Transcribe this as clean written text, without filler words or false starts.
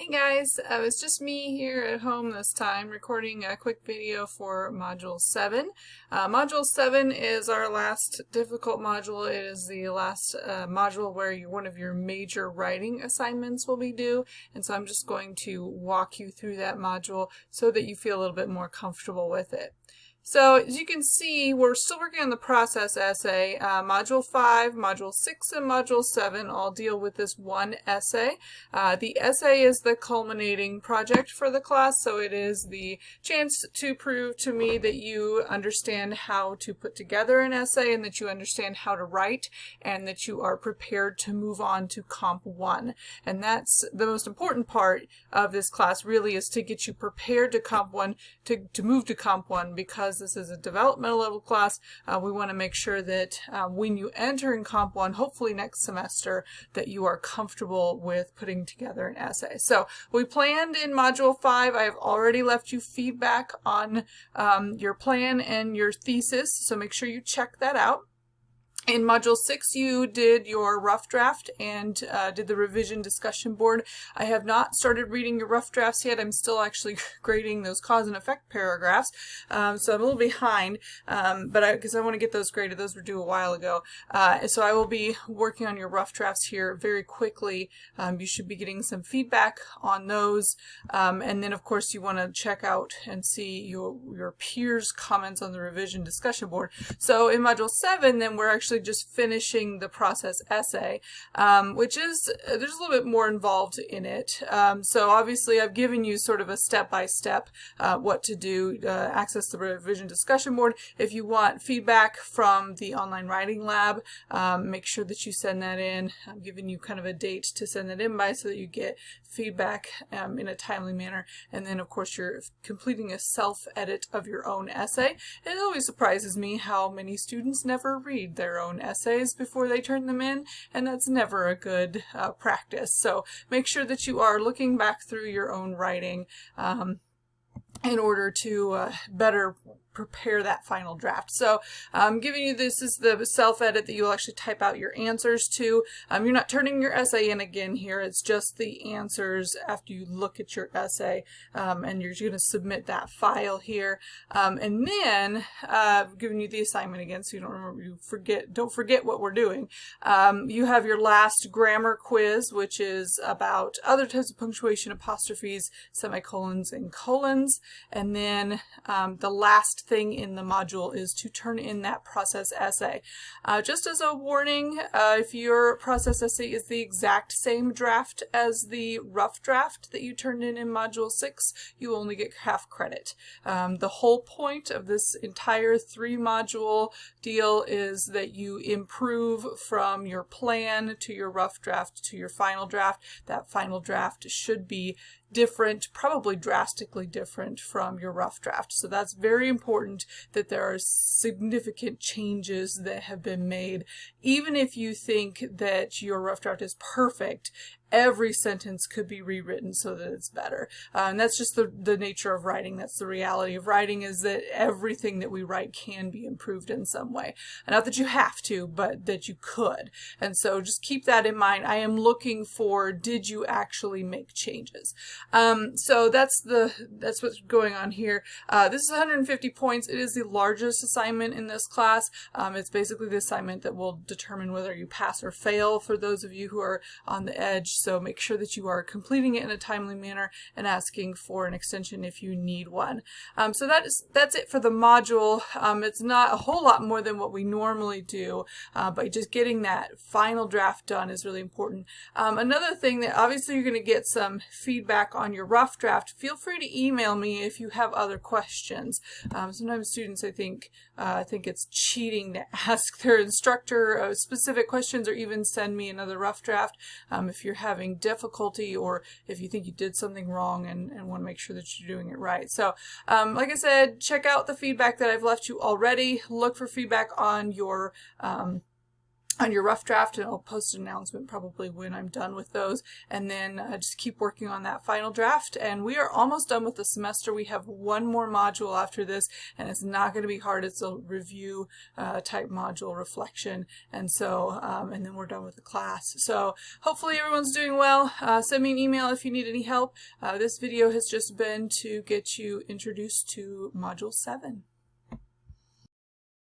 Hey guys, it's just me here at home this time recording a quick video for Module 7. Module 7 is our last difficult module. It is the last module where one of your major writing assignments will be due, and so I'm just going to walk you through that module so that you feel a little bit more comfortable with it. So as you can see, we're still working on the process essay. Module 5, Module 6, and Module 7 all deal with this one essay. The essay is the culminating project for the class, so it is the chance to prove to me that you understand how to put together an essay and that you understand how to write and that you are prepared to move on to Comp 1. And that's the most important part of this class, really, is to get you prepared to Comp 1, to move to Comp 1, because this is a developmental level class. We want to make sure that when you enter in Comp 1, hopefully next semester, that you are comfortable with putting together an essay. So we planned in Module 5, I have already left you feedback on your plan and your thesis, so make sure you check that out. In Module 6, you did your rough draft and did the revision discussion board. I have not started reading your rough drafts yet. I'm still actually grading those cause and effect paragraphs, so I'm a little behind, but because I want to get those graded. Those were due a while ago. So I will be working on your rough drafts here very quickly. You should be getting some feedback on those, and then of course you want to check out and see your peers' comments on the revision discussion board. So in Module 7, then we're actually just finishing the process essay, which is, there's a little bit more involved in it. So obviously I've given you sort of a step-by-step what to do, access the revision discussion board. If you want feedback from the online writing lab, make sure that you send that in. I'm giving you kind of a date to send that in by so that you get feedback in a timely manner. And then of course you're completing a self-edit of your own essay. It always surprises me how many students never read their own essays before they turn them in, and that's never a good practice. So make sure that you are looking back through your own writing in order to better prepare that final draft. So I'm giving you, this is the self-edit that you'll actually type out your answers to. You're not turning your essay in again here. It's just the answers after you look at your essay, and you're going to submit that file here. And then I've given you the assignment again, so you don't forget what we're doing. You have your last grammar quiz, which is about other types of punctuation, apostrophes, semicolons, and colons. And then the last thing in the module is to turn in that process essay. Just as a warning, if your process essay is the exact same draft as the rough draft that you turned in Module 6, you only get half credit. The whole point of this entire 3-module deal is that you improve from your plan to your rough draft to your final draft. That final draft should be different, probably drastically different from your rough draft. So that's very important, that there are significant changes that have been made. Even if you think that your rough draft is perfect, every sentence could be rewritten so that it's better. And that's just the nature of writing. That's the reality of writing, is that everything that we write can be improved in some way. And not that you have to, but that you could. And so just keep that in mind. I am looking for, did you actually make changes? So that's what's going on here. This is 150 points. It is the largest assignment in this class. It's basically the assignment that will determine whether you pass or fail for those of you who are on the edge. So make sure that you are completing it in a timely manner and asking for an extension if you need one. So that's it for the module. It's not a whole lot more than what we normally do, but just getting that final draft done is really important. Another thing, that obviously you're going to get some feedback on your rough draft. Feel free to email me if you have other questions. Sometimes students, I think it's cheating to ask their instructor specific questions, or even send me another rough draft if you're having difficulty, or if you think you did something wrong and want to make sure that you're doing it right. So like I said, check out the feedback that I've left you already. Look for feedback on your on your rough draft, and I'll post an announcement probably when I'm done with those, and then just keep working on that final draft. And we are almost done with the semester. We have one more module after this, and it's not going to be hard. It's a review type module, reflection, and so and then we're done with the class. So hopefully everyone's doing well. Send me an email if you need any help. This video has just been to get you introduced to Module 7.